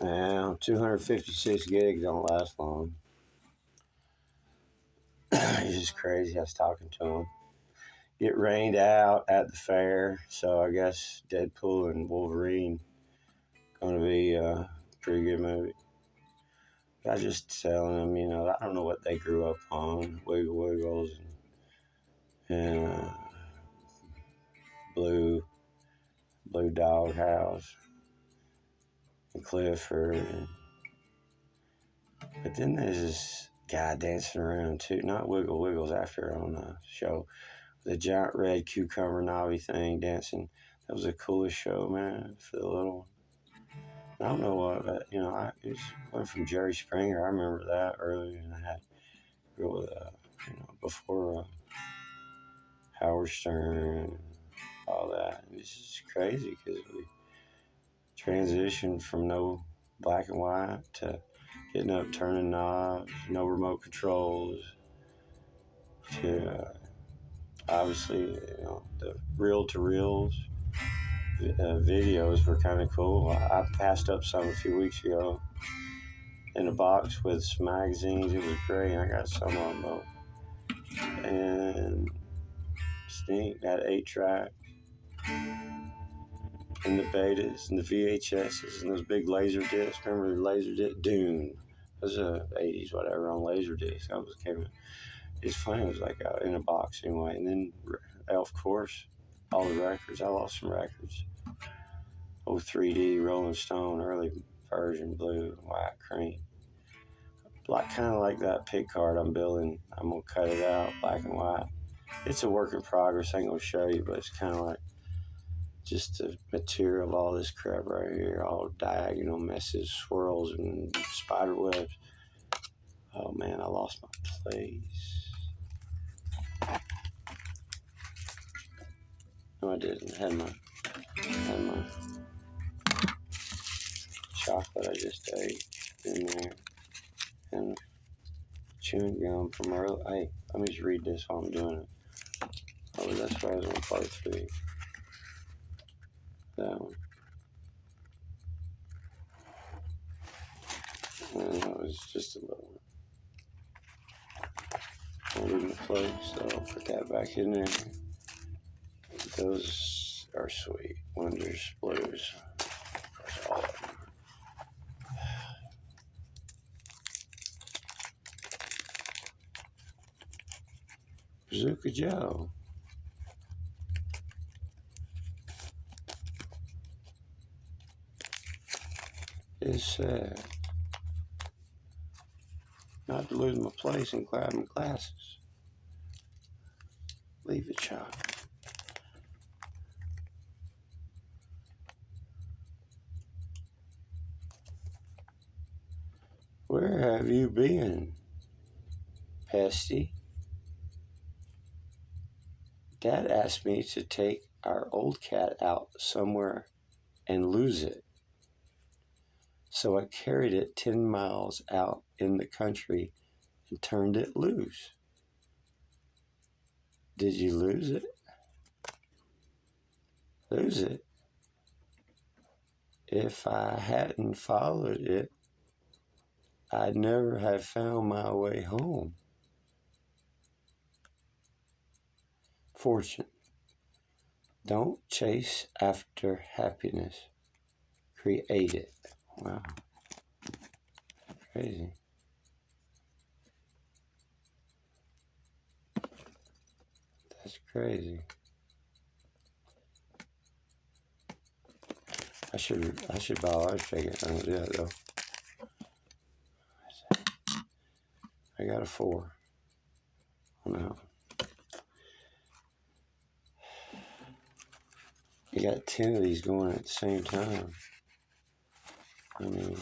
Now, 256 gigs don't last long. It's just crazy. I was talking to him. It rained out at the fair, so I guess Deadpool and Wolverine going to be a pretty good movie. But I was just telling him, I don't know what they grew up on. Wiggle Wiggles and Blue Dog House and Clifford. But then there's this guy dancing around too. Not Wiggle Wiggles after on the show. The giant red cucumber knobby thing dancing. That was the coolest show, man, for the little one. I don't know what, but, I just went from Jerry Springer. I remember that earlier, and I had before Howard Stern and all that. It's just crazy because we transitioned from no black and white to getting up, turning knobs, no remote controls, to obviously, the reel-to-reels videos were kind of cool. I passed up some a few weeks ago in a box with some magazines. It was great, and I got some on both. And Stink, that 8-track, and the betas, and the VHSs, and those big laser discs. Remember the laser disc? Dune. It was the 80s, whatever, on laser discs. That was came. It's funny. It was like in a box anyway. And then, of course, all the records. I lost some records. 3D Rolling Stone, early version, blue, white, cream. Kind of like that pick card I'm building. I'm going to cut it out, black and white. It's a work in progress. I ain't going to show you, but it's kind of like just the material of all this crap right here, all diagonal messes, swirls, and spider webs. Oh, man, I lost my place. No, I didn't. I had my chocolate I just ate in there. And chewing gum from earlier. Hey, let me just read this while I'm doing it. Oh, that's why I was on part 3. That one. And that was just a little one. I'm leaving the place, so I'll put that back in there. Those are sweet. Wonders, blues. Of course, all of them. Bazooka Joe. It's sad. Not to lose my place and grab my glasses. Leave it, child. Where have you been, Pesty? Dad asked me to take our old cat out somewhere and lose it. So I carried it 10 miles out in the country and turned it loose. Did you lose it? Lose it? If I hadn't followed it, I'd never have found my way home. Fortune. Don't chase after happiness. Create it. Wow. Crazy. That's crazy. I should buy a large figure. I don't do that though. I got a 4. Oh no. You got 10 of these going at the same time. I mean,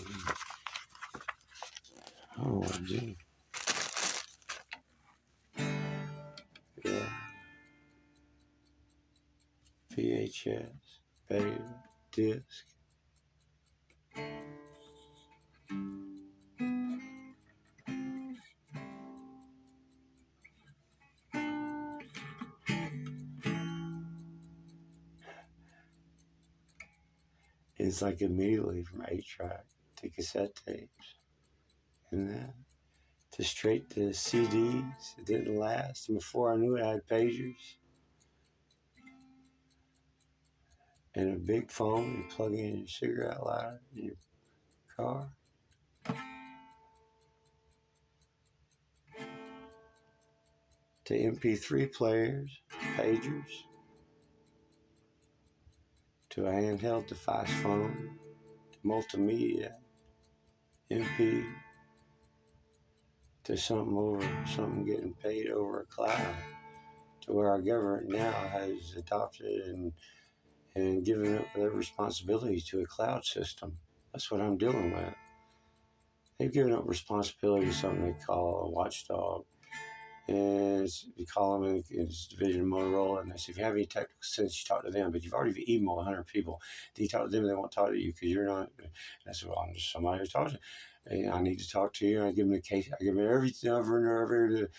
oh, gee. Yeah. VHS, beta, disc. It's like immediately from 8-track to cassette tapes, and that to straight to CDs. It didn't last. And before I knew it, I had pagers and a big phone. You plug in your cigarette lighter in your car. To MP3 players, pagers, to a handheld device phone, to multimedia, MP, to something getting paid over a cloud, to where our government now has adopted and given up their responsibility to a cloud system. That's what I'm dealing with. They've given up responsibility to something they call a watchdog. And you call them in this division of Motorola, and they say, if you have any technical sense, you talk to them. But you've already emailed 100 people. Do you talk to them? They won't talk to you because you're not. And I said, well, I'm just somebody who's talking. And I need to talk to you. I give them the case. I give them everything over and over.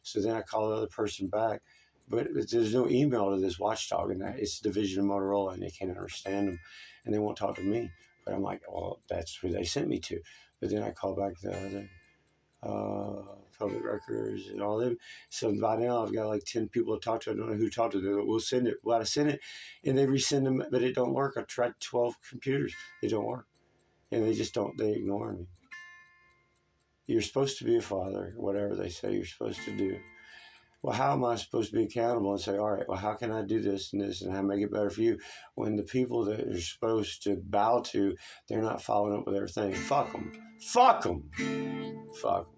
So then I call the other person back. But there's no email to this watchdog, and it's the division of Motorola, and they can't understand them, and they won't talk to me. But I'm like, well, that's where they sent me to. But then I call back the other public records and all them. So by now I've got like 10 people to talk to. I don't know who to talk to. We'll send it. Well, I send it, and they resend them, but it don't work. I tried 12 computers. They don't work, and they just don't. They ignore me. You're supposed to be a father, whatever they say you're supposed to do. Well, how am I supposed to be accountable and say, all right, well, how can I do this and this and how make it better for you when the people that you're supposed to bow to, they're not following up with everything? Fuck them. Fuck them. Fuck them.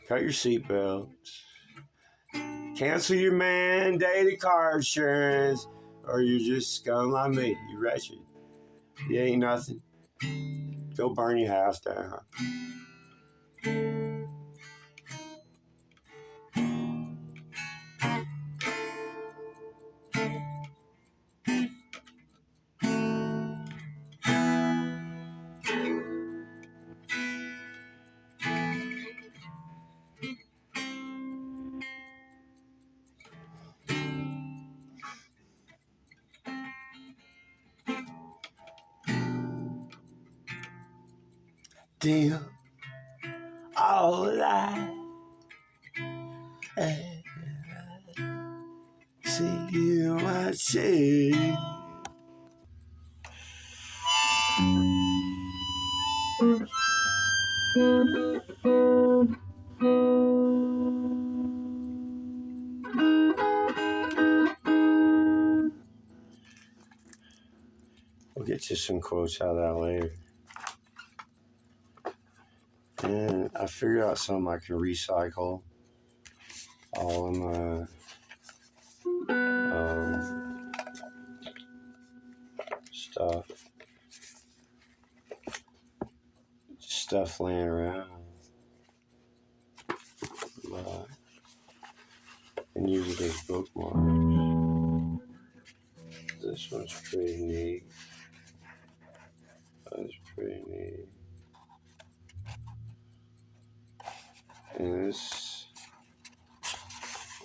Cut your seatbelts. Cancel your mandated car insurance, or you're just scum like me. You wretched. You ain't nothing. Go burn your house down. Deal all I see you watching. We'll get you some quotes out of that later. And I figured out something I can recycle. All of my stuff laying around. And use it as bookmarks. This one's pretty neat. That's pretty neat. And this,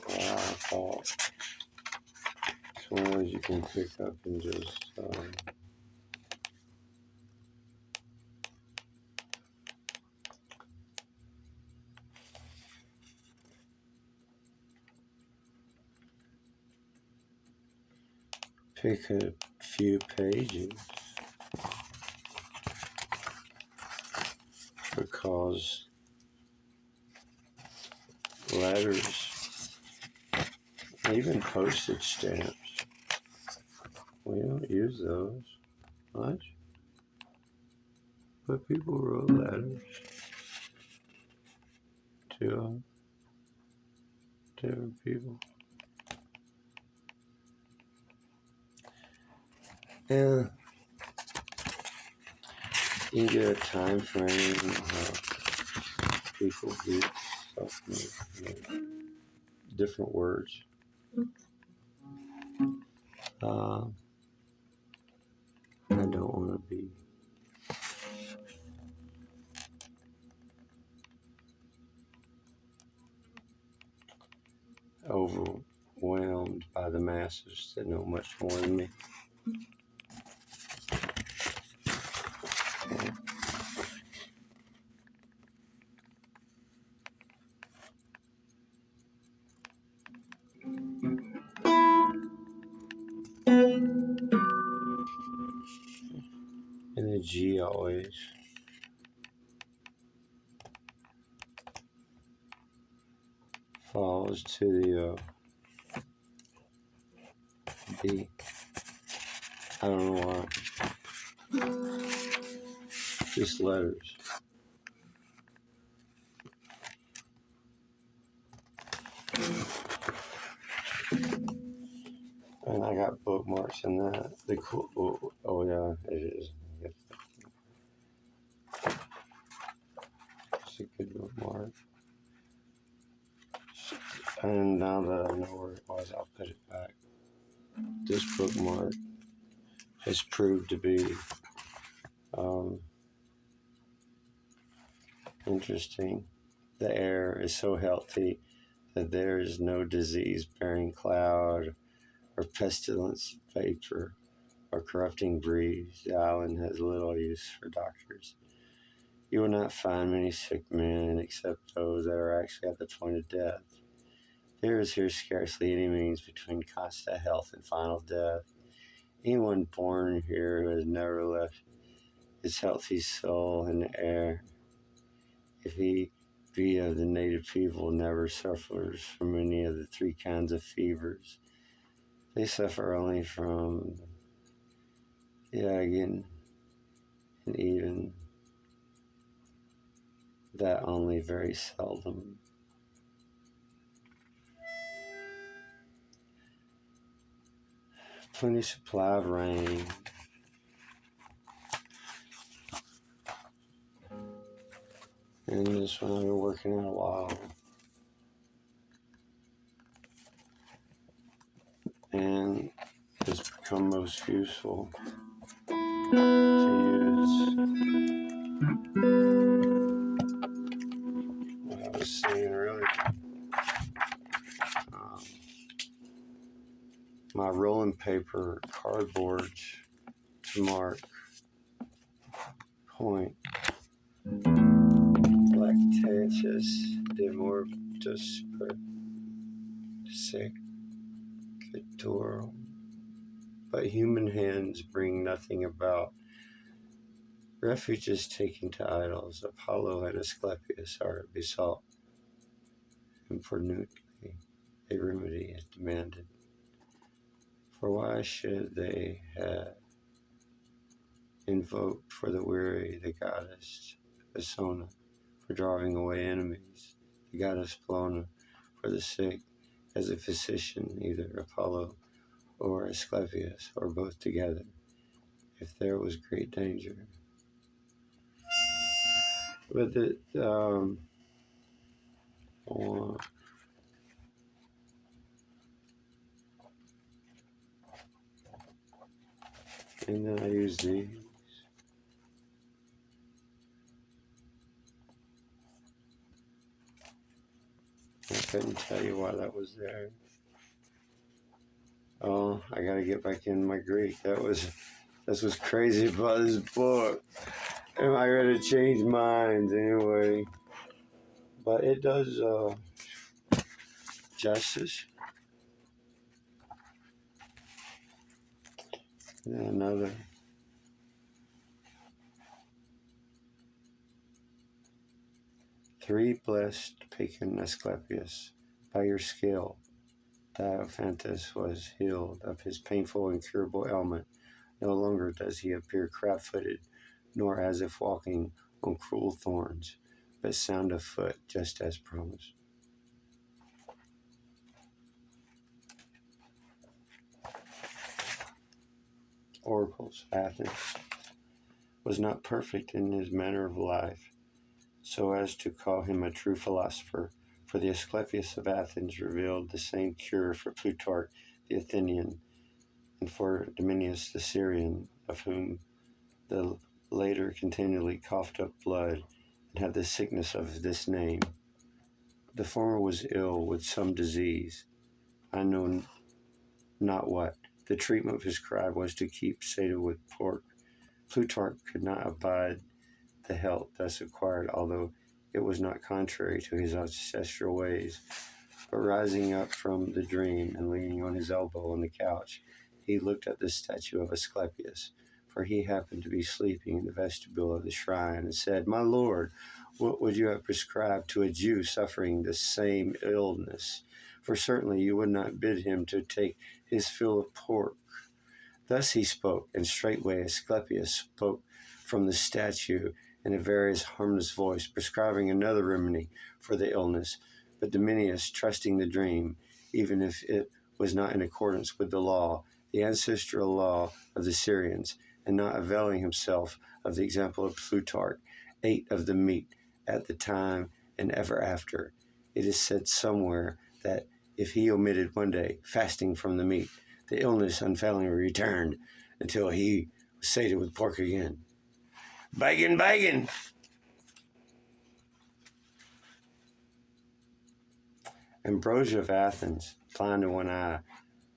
I thought, it's one of those you can pick up and just pick a few pages because letters, even postage stamps, we don't use those much, but people wrote letters to different people. Yeah, you can get a time frame how people do stuff, different words. I don't want to be whelmed by the masses that know much more than me. And the G always falls to the B. I don't know why. Just letters. And I got bookmarks in that. The cool. Oh yeah, it is. It's a good bookmark. And now that I know where it was, I'll put it back. This bookmark has proved to be interesting. The air is so healthy that there is no disease-bearing cloud or pestilence vapor or corrupting breeze. The island has little use for doctors. You will not find many sick men except those that are actually at the point of death. There is here scarcely any means between constant health and final death. Anyone born here who has never left his healthy soul in the air, if he be of the native people, never suffers from any of the three kinds of fevers. They suffer only from the ague, and even that only very seldom. Plenty supply of rain. And this one I've been working on a while. And it's become most useful to use. What I was saying earlier. My rolling paper cardboards to mark point. Lactatus demortus per secatur. But human hands bring nothing about. Refuge is taken to idols. Apollo and Asclepius are besought. Importunately, a remedy is demanded. For why should they have invoked for the weary the goddess Persona for driving away enemies, the goddess Polona for the sick, as a physician, either Apollo or Asclepius, or both together, if there was great danger? But and then I use these. I couldn't tell you why that was there. Oh, I gotta get back in my Greek. That's what's crazy about this book. Am I gonna change minds anyway? But it does justice. And another. Three blessed Pagan Asclepius, by your skill, Diophantus was healed of his painful incurable ailment. No longer does he appear crab-footed, nor as if walking on cruel thorns, but sound of foot, just as promised. Oracles, Athens, was not perfect in his manner of life, so as to call him a true philosopher, for the Asclepius of Athens revealed the same cure for Plutarch the Athenian, and for Dominius the Syrian, of whom the later continually coughed up blood, and had the sickness of this name. The former was ill with some disease, I know not what. The treatment prescribed was to keep sated with pork. Plutarch could not abide the health thus acquired, although it was not contrary to his ancestral ways. But rising up from the dream and leaning on his elbow on the couch, he looked at the statue of Asclepius, for he happened to be sleeping in the vestibule of the shrine, and said, "My lord, what would you have prescribed to a Jew suffering the same illness? For certainly you would not bid him to take his fill of pork." Thus he spoke, and straightway Asclepius spoke from the statue in a various harmless voice, prescribing another remedy for the illness. But Dominius, trusting the dream, even if it was not in accordance with the law, the ancestral law of the Syrians, and not availing himself of the example of Plutarch, ate of the meat at the time and ever after. It is said somewhere that if he omitted one day fasting from the meat, the illness unfailingly returned until he was sated with pork again. Bacon, bacon! Ambrosia of Athens, blind in one eye,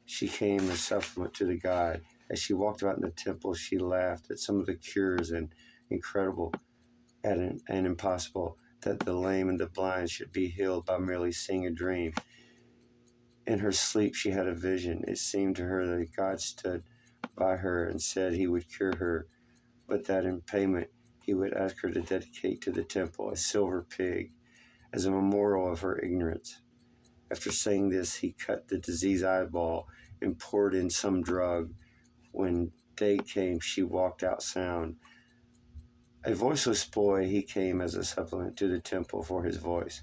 she came as supplement to the god. As she walked about in the temple, she laughed at some of the cures and incredible and impossible that the lame and the blind should be healed by merely seeing a dream. In her sleep, she had a vision. It seemed to her that God stood by her and said he would cure her, but that in payment he would ask her to dedicate to the temple a silver pig as a memorial of her ignorance. After saying this, he cut the diseased eyeball and poured in some drug. When day came, she walked out sound. A voiceless boy, he came as a supplement to the temple for his voice.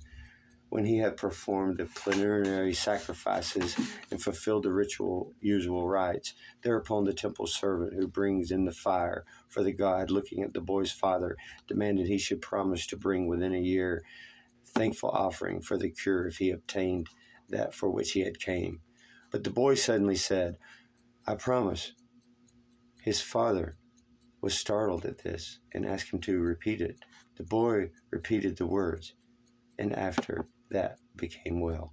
When he had performed the preliminary sacrifices and fulfilled the usual rites, thereupon the temple servant who brings in the fire for the god, looking at the boy's father, demanded he should promise to bring within a year thankful offering for the cure if he obtained that for which he had came. But the boy suddenly said, "I promise." His father was startled at this and asked him to repeat it. The boy repeated the words, and after that became well.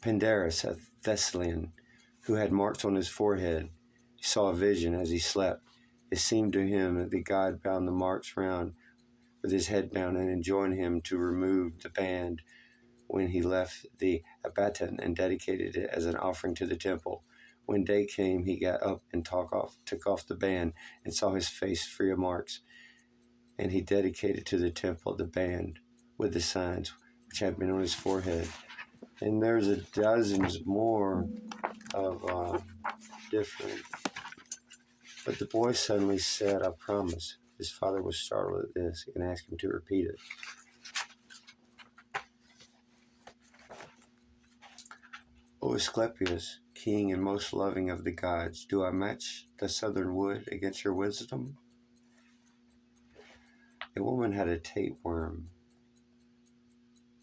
Pandarus, a Thessalian, who had marks on his forehead, saw a vision as he slept. It seemed to him that the god bound the marks round with his head bound and enjoined him to remove the band when he left the abaton and dedicated it as an offering to the temple. When day came, he got up and took off the band and saw his face free of marks. And he dedicated to the temple the band with the signs which had been on his forehead. And there's dozens more of different. But the boy suddenly said, "I promise." His father was startled at this and asked him to repeat it. "O Asclepius, king and most loving of the gods, do I match the southern wood against your wisdom?" A woman had a tapeworm,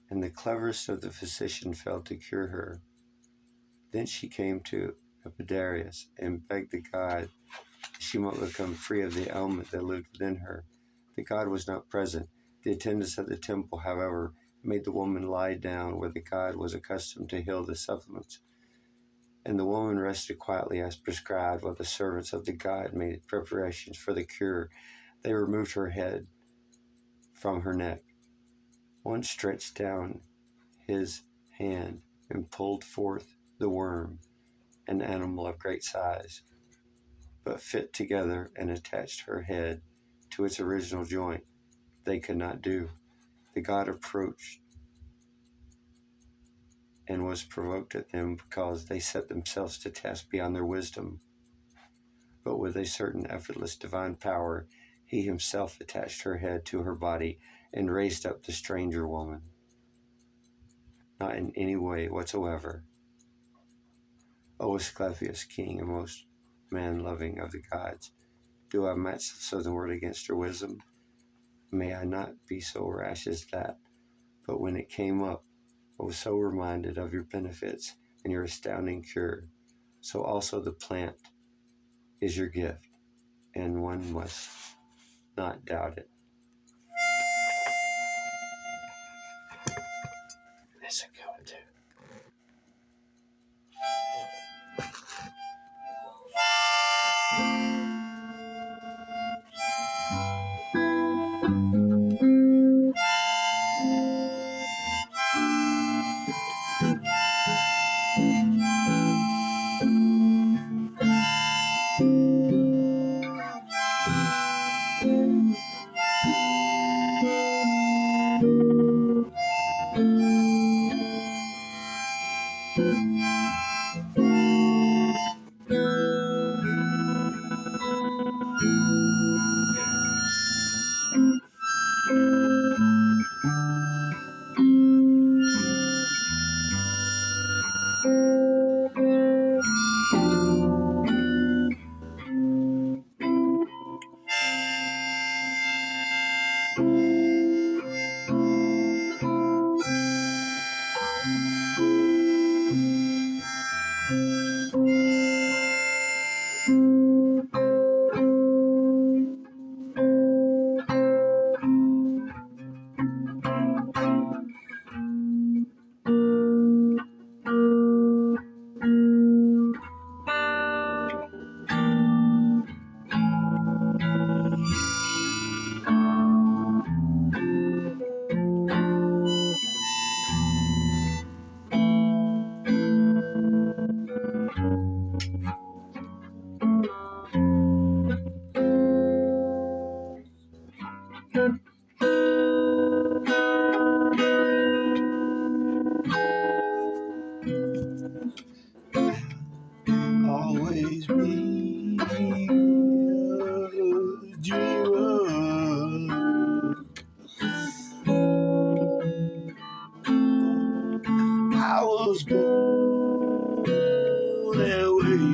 and the cleverest of the physicians failed to cure her. Then she came to Epidarius and begged the god that she might become free of the ailment that lived within her. The god was not present. The attendants at the temple, however, made the woman lie down where the god was accustomed to heal the supplements, and the woman rested quietly as prescribed while the servants of the god made preparations for the cure. They removed her head from her neck. One stretched down his hand and pulled forth the worm, an animal of great size, but fit together, and attached her head to its original joint. They could not do. The god approached and was provoked at them because they set themselves to task beyond their wisdom. But with a certain effortless divine power, he himself attached her head to her body and raised up the stranger woman. Not in any way whatsoever. O Asclepius, king and most man-loving of the gods, do I match the southern word against your wisdom? May I not be so rash as that. But when it came up, I was so reminded of your benefits and your astounding cure. So also the plant is your gift, and one must not doubt it. That's a good one too. Always be a dreamer. I was born that way.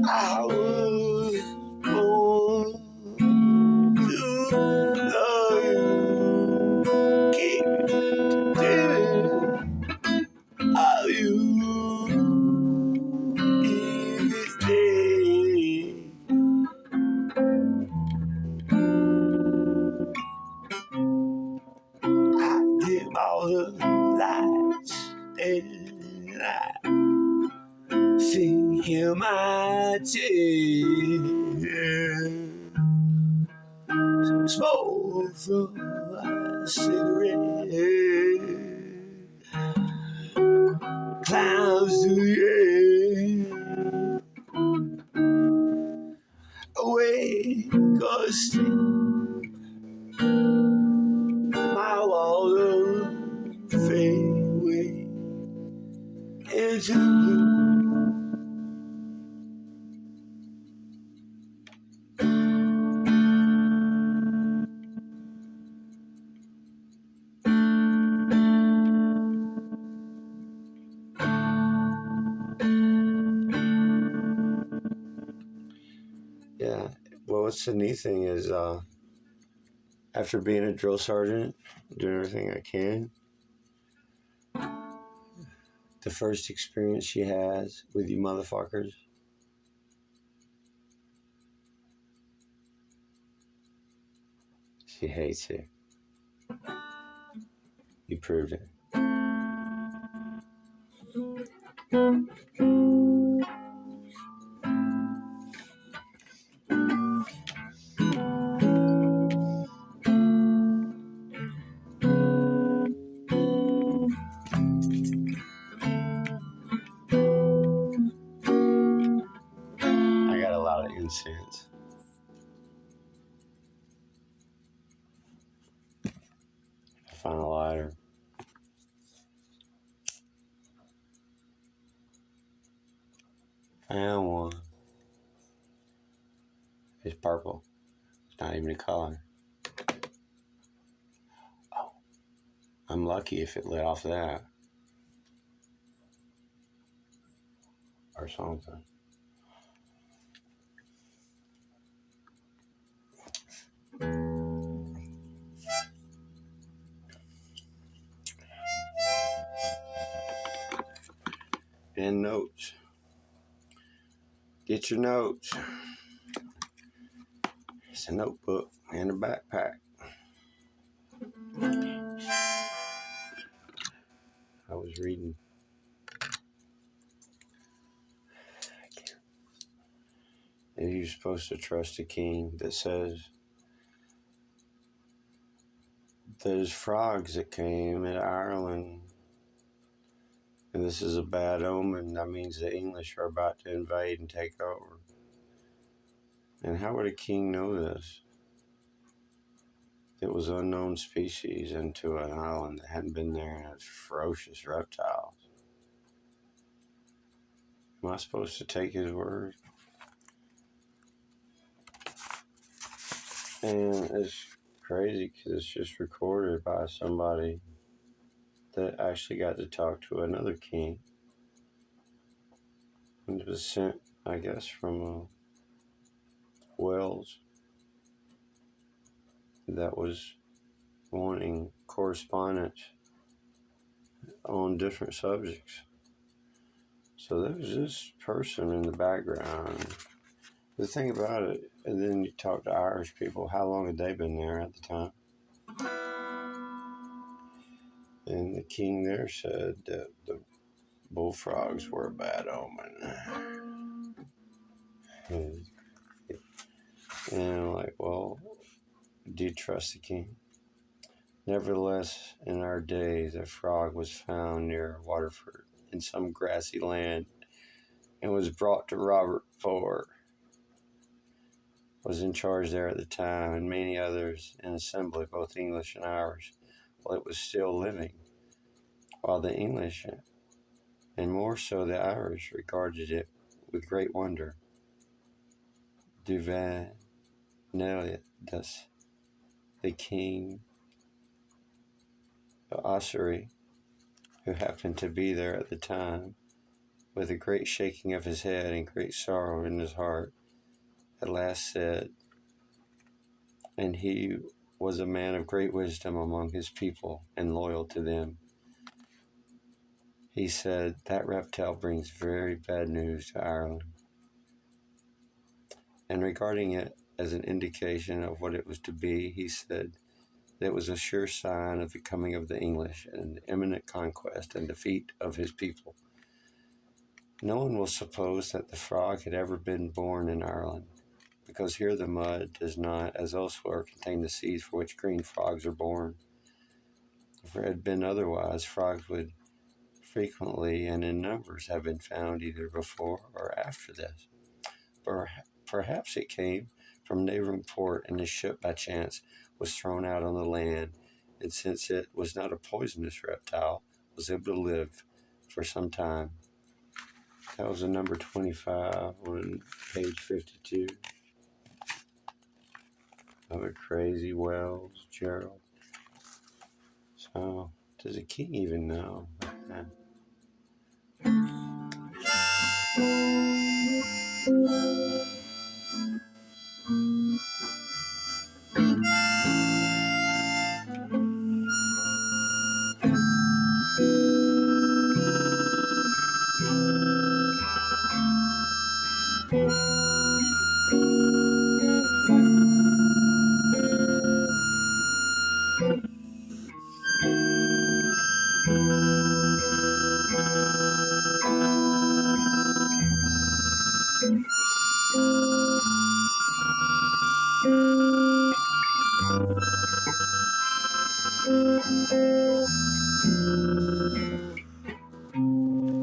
I was born to love you. Keep dreaming of you each day. I dim all the lights and I sing in my chair. Smoke from a cigarette climbs to the air. Awake or sleep, my walls fade away into blue. Yeah, well, what's the neat thing is, after being a drill sergeant, doing everything I can, the first experience she has with you motherfuckers, she hates it. You proved it. I got a lot of incense. Find a lighter. Found one. It's purple. It's not even a color. Oh, I'm lucky if it lit off that. Or something. And notes. Get your notes. It's a notebook and a backpack. I was reading. And you're supposed to trust a king that says there's frogs that came in Ireland. And this is a bad omen. That means the English are about to invade and take over. And how would a king know this? It was unknown species into an island that hadn't been there, and it's ferocious reptiles. Am I supposed to take his word? And it's crazy because it's just recorded by somebody that actually got to talk to another king. And it was sent, I guess, from Wales that was wanting correspondence on different subjects. So there was this person in the background. The thing about it, and then you talk to Irish people, how long had they been there at the time? And the king there said that the bullfrogs were a bad omen. And I'm like, well, do you trust the king? Nevertheless, in our days, a frog was found near Waterford in some grassy land and was brought to Robert IV, was in charge there at the time, and many others in assembly, both English and Irish, while it was still living, while the English, and more so the Irish, regarded it with great wonder. Duvanelius, the king of Ossory, who happened to be there at the time, with a great shaking of his head and great sorrow in his heart, at last said, and he was a man of great wisdom among his people and loyal to them. He said, that reptile brings very bad news to Ireland. And regarding it as an indication of what it was to be, he said that it was a sure sign of the coming of the English and the imminent conquest and defeat of his people. No one will suppose that the frog had ever been born in Ireland, because here the mud does not, as elsewhere, contain the seeds for which green frogs are born. If it had been otherwise, frogs would frequently and in numbers have been found either before or after this. Perhaps it came from a neighboring port, and the ship by chance was thrown out on the land, and since it was not a poisonous reptile, was able to live for some time. That was a number 25 on page 52 of A Crazy Wells, Gerald. So, does the king even know?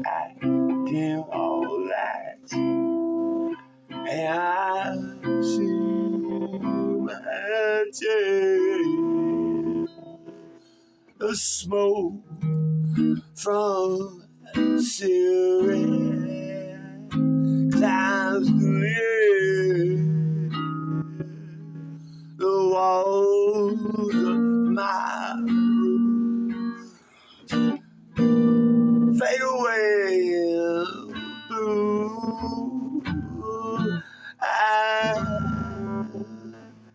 I do all that, and I see my tail. The smoke from cigarette climbs through the air. The walls of my room fade away in blue. I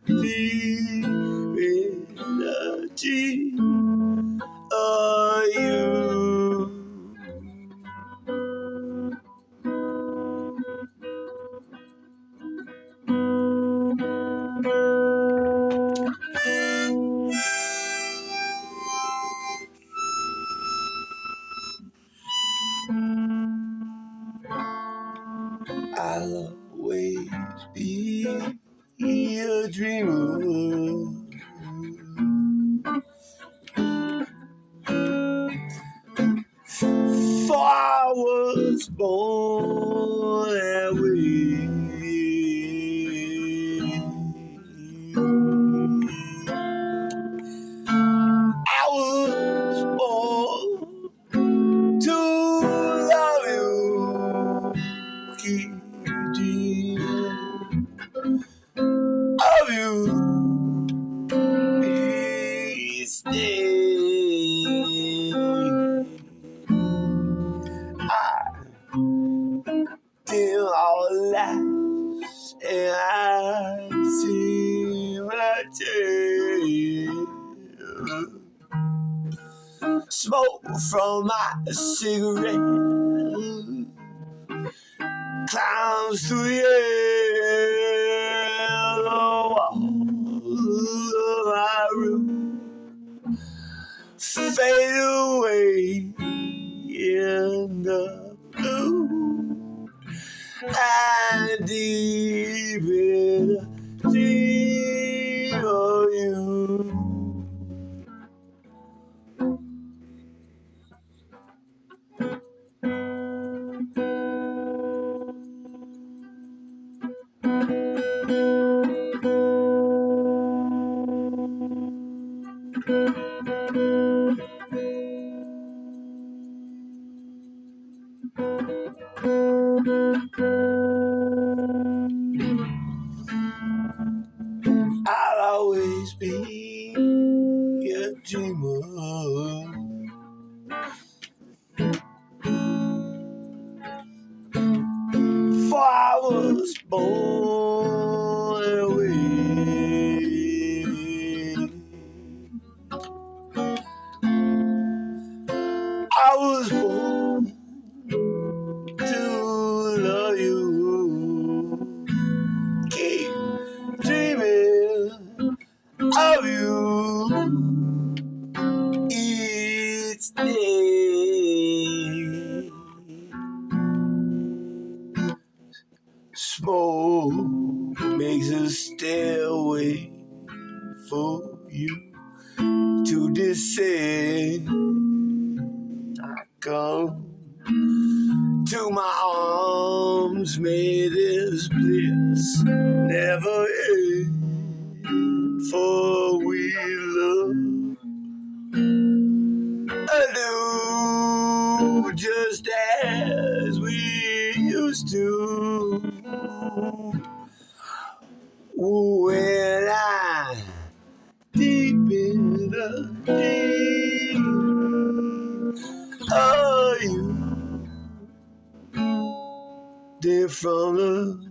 deep in the deep of you. I'll always be a dreamer. For I was born that way. smoke from my cigarette climbs through the yellow walls of my room, fade away in the blue, and deep in the deep of you. I'll always be a dreamer, for I was born away. I was born to love you, keep dreaming of you each day. Smoke makes a stairway for you to descend. I come to my arms, may this bliss never end, for we love anew just as we used to when I deep in the deep of you, dear from the